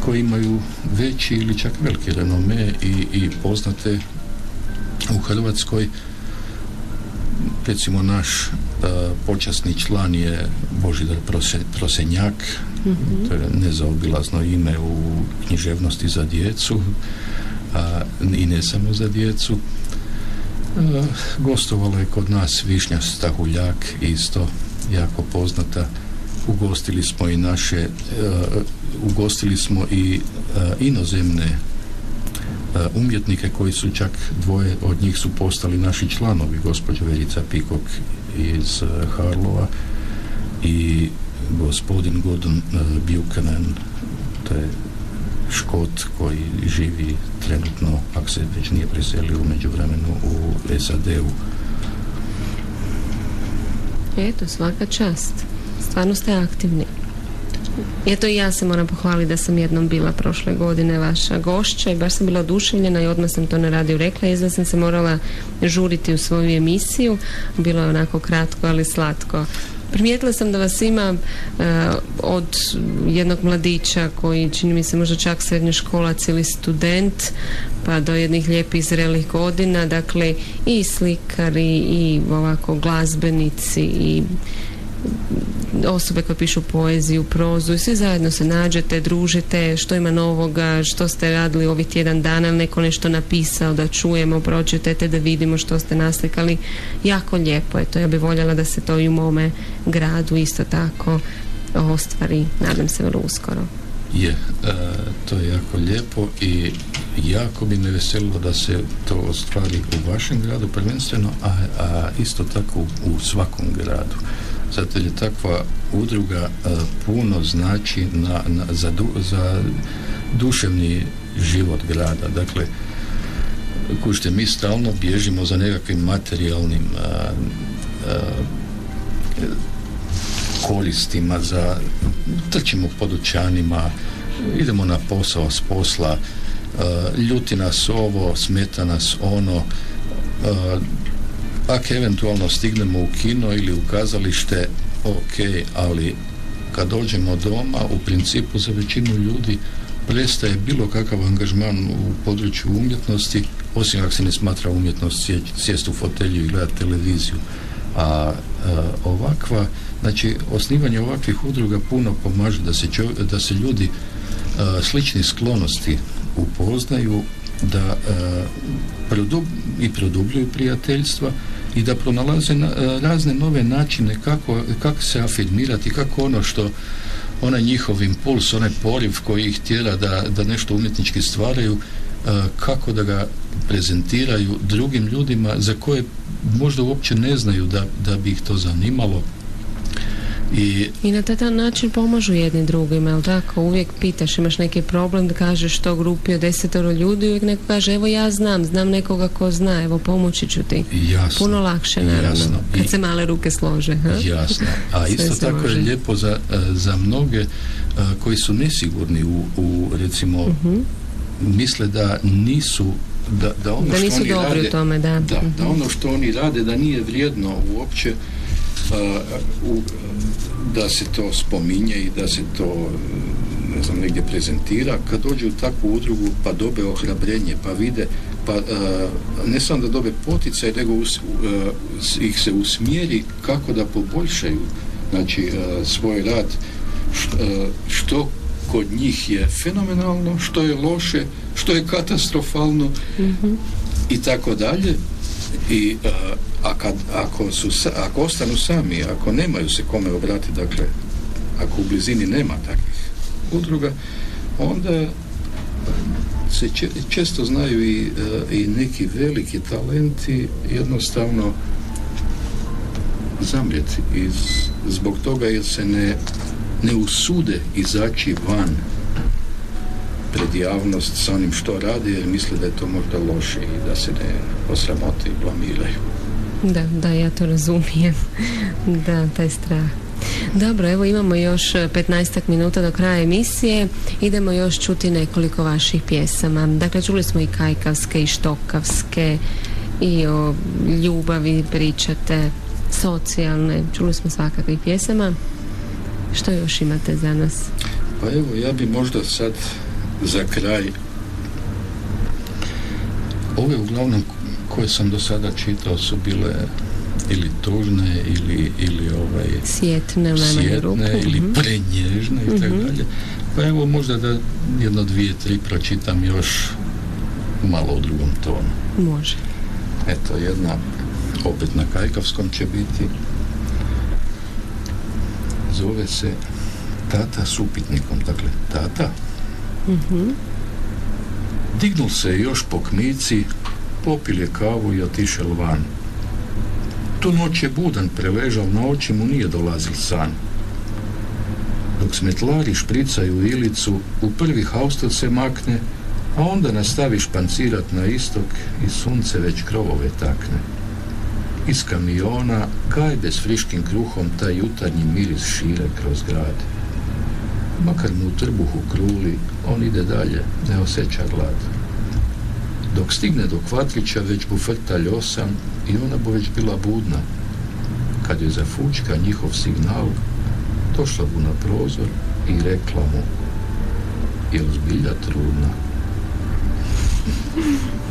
koje imaju veći ili čak veliki renome i poznate u Hrvatskoj. Recimo naš počasni član je Božidar Prosenjak, to je nezaobilazno ime u književnosti za djecu, i ne samo za djecu. Gostovala je kod nas Višnja Stahuljak, isto jako poznata. Ugostili smo i inozemne umjetnike koji su čak 2 od njih su postali naši članovi, gospođa Verica Pikok iz Harlova i gospodin Gordon Buchanan, to je Škot koji živi trenutno, ako se već nije preselio u međuvremenu, u SAD-u. Eto, svaka čast. Stvarno ste aktivni. Eto, i ja se moram pohvaliti da sam jednom bila prošle godine vaša gošća i baš sam bila oduševljena i odmah sam to na radiju rekla. Izda sam se morala žuriti u svoju emisiju. Bilo je onako kratko, ali slatko. Primijetila sam da vas ima od jednog mladića koji čini mi se možda čak srednjoškolac ili student, pa do jednih lijepih zrelih godina, dakle i slikari i ovako glazbenici i osobe koje pišu poeziju, prozu i svi zajedno se nađete, družite, što ima novoga, što ste radili ovih tjedan dana, neko nešto napisao, da čujemo, pročitajte, da vidimo što ste naslikali. Jako lijepo je to, ja bih voljela da se to i u mome gradu isto tako ostvari, nadam se vrlo uskoro. To je jako lijepo i jako bi me veselilo da se to ostvari u vašem gradu prvenstveno, a isto tako u svakom gradu. Zato je takva udruga puno znači za duševni život grada. Dakle, kužite, mi stalno bježimo za nekakvim materijalnim koristima, trčimo po dućanima, idemo na posao s posla, ljuti nas ovo, smeta nas ono. Ako eventualno stignemo u kino ili u kazalište, ok, ali kad dođemo doma, u principu za većinu ljudi prestaje bilo kakav angažman u području umjetnosti, osim ako se ne smatra umjetnost sjesti u fotelju i gledati televiziju. A osnivanje ovakvih udruga puno pomaže da se ljudi sličnih sklonosti upoznaju, da produbljuju prijateljstva i da pronalaze razne nove načine kako se afirmirati, kako onaj njihov impuls, onaj poriv koji ih tjera da nešto umjetnički stvaraju, kako da ga prezentiraju drugim ljudima za koje možda uopće ne znaju da bi ih to zanimalo. I na taj način pomažu jedni drugima, jel tako? Uvijek pitaš, imaš neki problem, da kažeš to grupi od 10 ljudi, uvijek neko kaže, evo ja znam nekoga ko zna, evo pomoći ću ti. Jasno, puno lakše, naravno, jasno. Kad se male ruke slože. Jasno, a isto tako može. Je lijepo za mnoge koji su nesigurni u recimo, misle da nisu da ono što nisu oni dobri rade, u tome, da ono što oni rade da nije vrijedno uopće da se to spominje i da se to negdje prezentira. Kad dođu u takvu udrugu pa dobe ohrabrenje, pa vide, pa ne samo da dobe poticaj, nego ih se usmjeri kako da poboljšaju svoj rad što kod njih je fenomenalno, što je loše, što je katastrofalno i tako dalje. I ako ostanu sami, ako nemaju se kome obratiti, dakle ako u blizini nema takvih udruga, onda se često znaju i neki veliki talenti jednostavno zamrijeti zbog toga jer se ne usude izaći van pred javnost sa onim što radi, jer misle da je to možda loše i da se ne osramote i blamiraju. Da, ja to razumijem. Da, taj strah. Dobro, evo imamo još 15 minuta do kraja emisije. Idemo još čuti nekoliko vaših pjesama. Dakle, čuli smo i kajkavske i štokavske i o ljubavi pričate, socijalne. Čuli smo svakakvih pjesama. Što još imate za nas? Pa evo, ja bi možda sad za kraj ove uglavnom koje sam do sada čitao su bile ili tužne ili sjetne ili prenježne i tako dalje. Pa evo možda da 1, 2, 3 pročitam još malo u drugom tonu. Može. Eto, jedna opet na kajkavskom će biti. Zove se Tata s upitnikom. Dakle, tata. Dignul se još po kmici, popil je kavu i otišel van. Tu noć je budan preležal, na oči mu nije dolazil san. Dok smetlari špricaju ilicu, u prvi haustot se makne, a onda nastavi špancirat na istok i sunce već krovove takne. Iz kamiona, gajbe s friškim kruhom, taj jutarnji miris šire kroz grad. Makar mu u trbuhu kruli, on ide dalje, ne osjeća glad. Dok stigne do Kvatrića, već bu frtalj 8 i ona bu već bila budna. Kad je zafučka njihov signal, došla bu na prozor i rekla mu: jel zbilja trudna?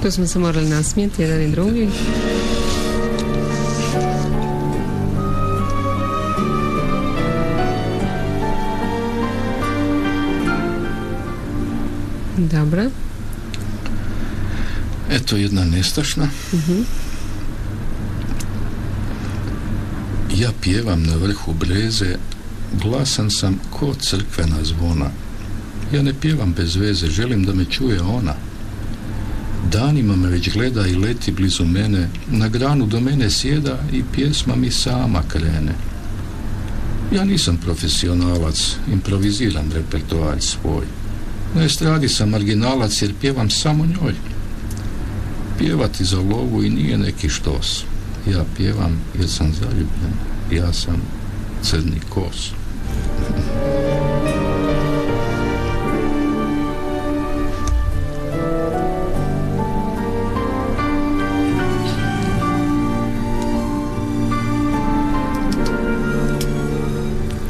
Tu smo se morali nasmijeti jedan i drugi. Dobro. Eto jedna nestašna. Ja pjevam na vrhu breze, glasan sam ko crkvena zvona. Ja ne pjevam bez veze, želim da me čuje ona. Danima me već gleda i leti blizu mene, na granu do mene sjeda i pjesma mi sama krene. Ja nisam profesionalac, improviziram repertoar svoj. Na estradi sam marginalac jer pjevam samo njoj. Pjevati za lovu i nije neki štos. Ja pjevam jer sam zaljubljen. Ja sam crni kos.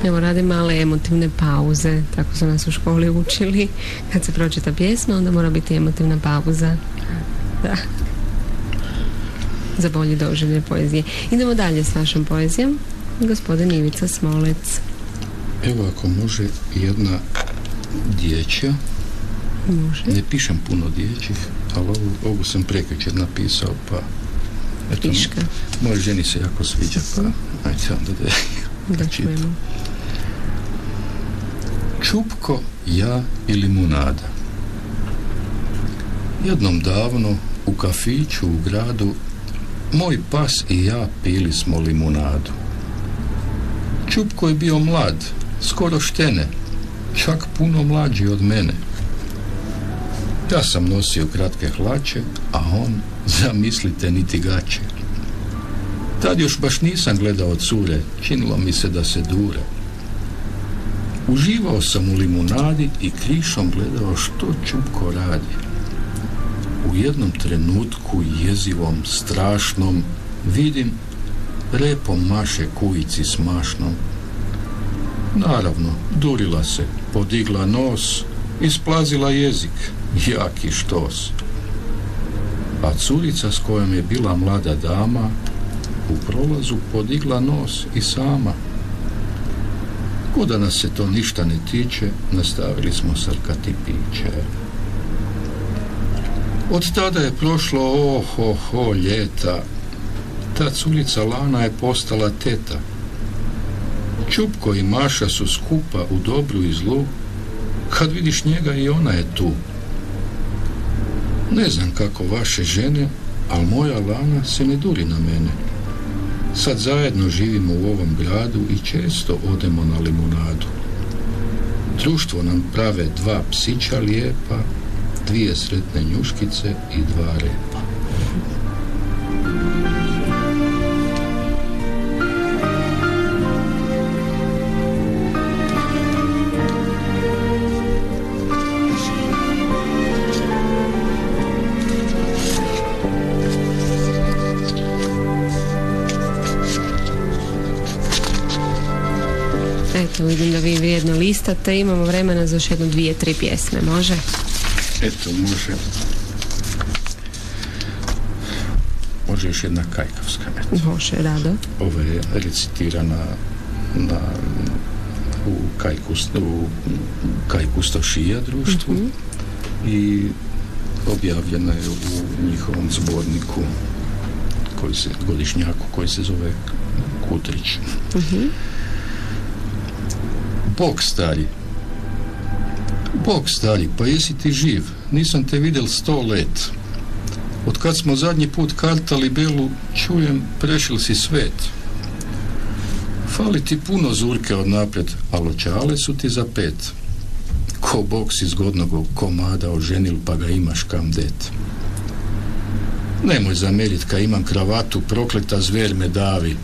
Evo, radi male emotivne pauze, tako su nas u školi učili. Kad se pročita pjesma, onda mora biti emotivna pauza. Da. Za bolje doživlje poezije. Idemo dalje s vašom poezijom. Gospodin Ivica Smolec. Evo, ako može jedna dječja. Može. Ne pišem puno dječjih, ali ovu sam prekjučer napisao, pa eto, Piška. Moje ženi se jako sviđa, pa ajde onda da čitam. Čupko, ja i limunada. Jednom davno u kafiću u gradu moj pas i ja pili smo limunadu. Čupko je bio mlad, skoro štene, čak puno mlađi od mene. Ja sam nosio kratke hlače, a on, zamislite, niti gaće. Tad još baš nisam gledao cure, činilo mi se da se dure. Uživao sam u limunadi i krišom gledao što Čupko radi. U jednom trenutku jezivom, strašnom, vidim repom maše kujici smašnom. Naravno, durila se, podigla nos, isplazila jezik, jaki štos. A curica s kojom je bila mlada dama u prolazu podigla nos i sama. Kuda nas se to ništa ne tiče, nastavili smo srkati piće. Od tada je prošlo ljeta. Ta curica Lana je postala teta. Čupko i Maša su skupa u dobru i zlu. Kad vidiš njega i ona je tu. Ne znam kako vaše žene, ali moja Lana se ne duri na mene. Sad zajedno živimo u ovom gradu i često odemo na limunadu. Društvo nam prave 2 psića lijepa, 2 sretne njuškice i 2 repa. Eto, vidim da vi vrijedno listate. Imamo vremena za još 1, 2, 3 pjesme. Može? Eto, može. Može još jedna kajkavska. Eto. Može, rado. Ova je recitirana u Kajkustošija društvu i objavljena je u njihovom zborniku godišnjaku koji se zove Kutrić. Bog stari, pa jesi ti živ? Nisam te vidjel 100 let. Od kad smo zadnji put kartali belu, čujem, prešil si svet. Fali ti puno zurke od naprijed, ali očale su ti za 5. Ko Bog si zgodnog komada oženil, pa ga imaš kam det. Nemoj zamerit, ka imam kravatu, prokleta zver me davi.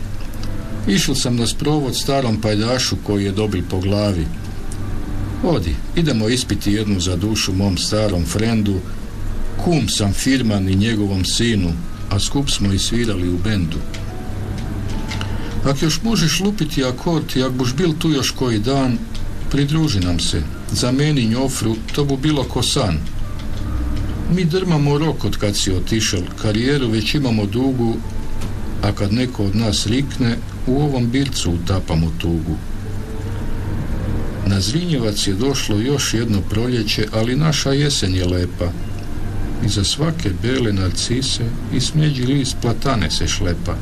Išel sam na sprovod starom pajdašu koji je dobil po glavi. Odi, idemo ispiti jednu za dušu mom starom frendu. Kum sam Firman i njegovom sinu, a skup smo i svirali u bendu. Ak još možeš lupiti akord i ak buš bil tu još koji dan, pridruži nam se, zameni njofru, to bu bilo ko san. Mi drmamo rok od kad si otišel, karijeru već imamo dugu, a kad neko od nas rikne, u ovom bircu utapamo tugu. Na Zrinjevac je došlo još jedno proljeće, ali naša jesen je lepa. Iza svake bele narcise i smeđi list platane se šlepa.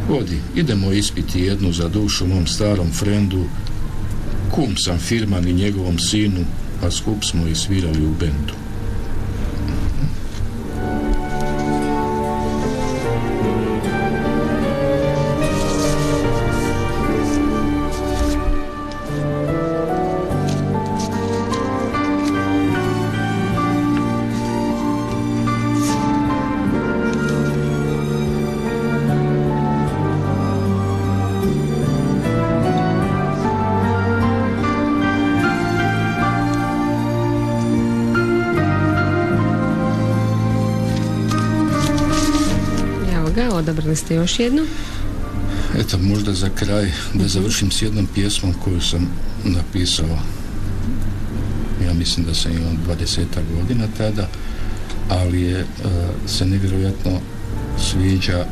Odi, idemo ispiti jednu za dušu mom starom frendu. Kum sam Firman i njegovom sinu, a skup smo i svirali u bendu. Odabrali ste još jednu? Eto, možda za kraj da završim s jednom pjesmom koju sam napisao. Ja mislim da sam imao 20-ak godina tada, ali se nevjerojatno sviđa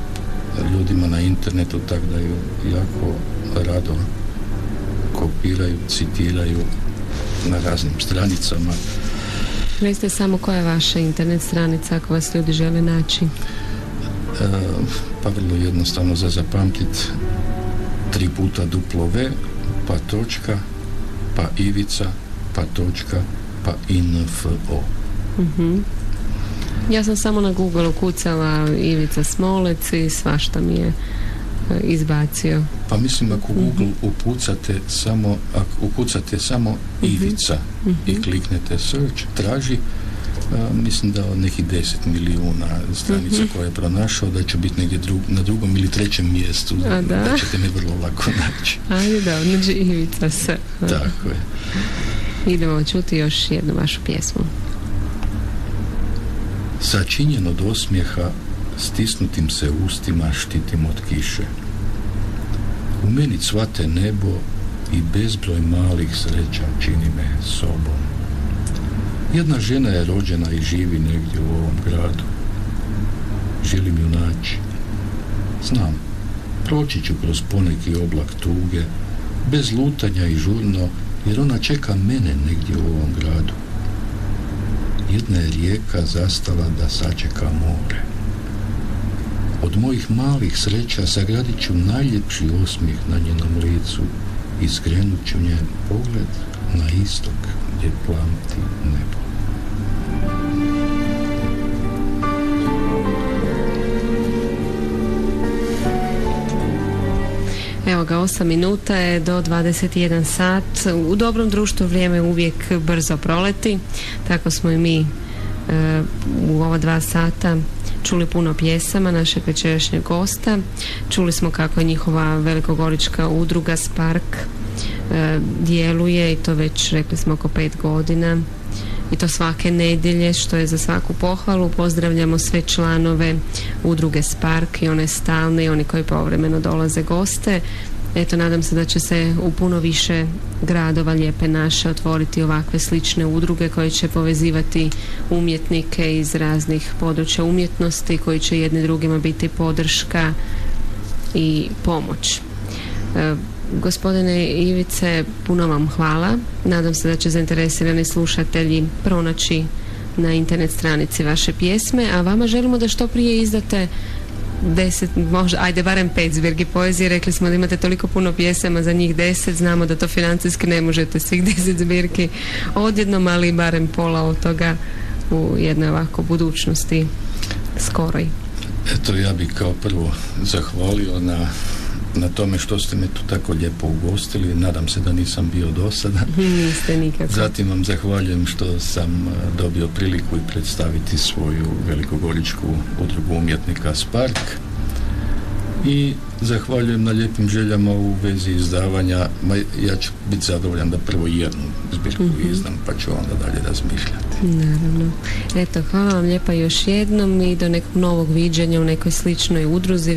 ljudima na internetu, tako da ju jako rado kopiraju, citiraju na raznim stranicama. Recite samo koja je vaša internet stranica ako vas ljudi žele naći? Pa vrlo jednostavno za zapamtit, 3 puta W, pa točka, pa ivica, pa točka, pa info. Ja sam samo na Google ukucala Ivica Smolec i svašta mi je izbacio. Pa mislim ako Google ukucate samo Ivica i kliknete search, traži, mislim da od nekih 10 milijuna stranica koje je pronašao, da ću biti negdje na 2. ili 3. mjestu, da ćete me vrlo lako naći. Ajde da, znači Ivica se. Tako je. Idemo čuti još jednu vašu pjesmu. Sačinjen od osmijeha, stisnutim se ustima štitim od kiše. U meni cvate nebo i bezbroj malih sreća čini me sobom. Jedna žena je rođena i živi negdje u ovom gradu. Želim ju naći. Znam, proći ću kroz poneki oblak tuge, bez lutanja i žurno, jer ona čeka mene negdje u ovom gradu. Jedna je rijeka zastala da sačeka more. Od mojih malih sreća sagradit ću najljepši osmijeh na njenom licu i skrenut ću njen pogled na istok gdje plamti nebo. Evo ga, 8 minuta je do 21 sat. U dobrom društvu vrijeme uvijek brzo proleti. Tako smo i mi u ova 2 sata čuli puno pjesama našeg večerašnjeg gosta. Čuli smo kako je njihova velikogorička udruga Spark djeluje, i to već rekli smo oko 5 godina, i to svake nedjelje, što je za svaku pohvalu. Pozdravljamo sve članove udruge Spark, i one stalne i oni koji povremeno dolaze goste. Eto, nadam se da će se u puno više gradova lijepe naše otvoriti ovakve slične udruge koje će povezivati umjetnike iz raznih područja umjetnosti, koji će jedni drugima biti podrška i pomoć. Gospodine Ivice, puno vam hvala. Nadam se da će zainteresirani slušatelji pronaći na internet stranici vaše pjesme, a vama želimo da što prije izdate 10, možda, ajde barem 5 zbirki poezije. Rekli smo da imate toliko puno pjesama, za njih 10, znamo da to financijski ne možete svih 10 zbirki odjednom, ali barem pola od toga u jednoj ovako budućnosti skoroj. Eto, ja bih kao prvo zahvalio na tome što ste me tu tako lijepo ugostili. Nadam se da nisam bio dosadan. Niste nikako. Zatim vam zahvaljujem što sam dobio priliku i predstaviti svoju velikogoričku udrugu umjetnika Spark. I zahvaljujem na lijepim željama u vezi izdavanja. Ja ću biti zadovoljan da prvo jednu zbirku izdam, pa ću onda dalje razmišljati. Naravno. Eto, hvala vam lijepa još jednom i do nekog novog viđenja u nekoj sličnoj udruzi.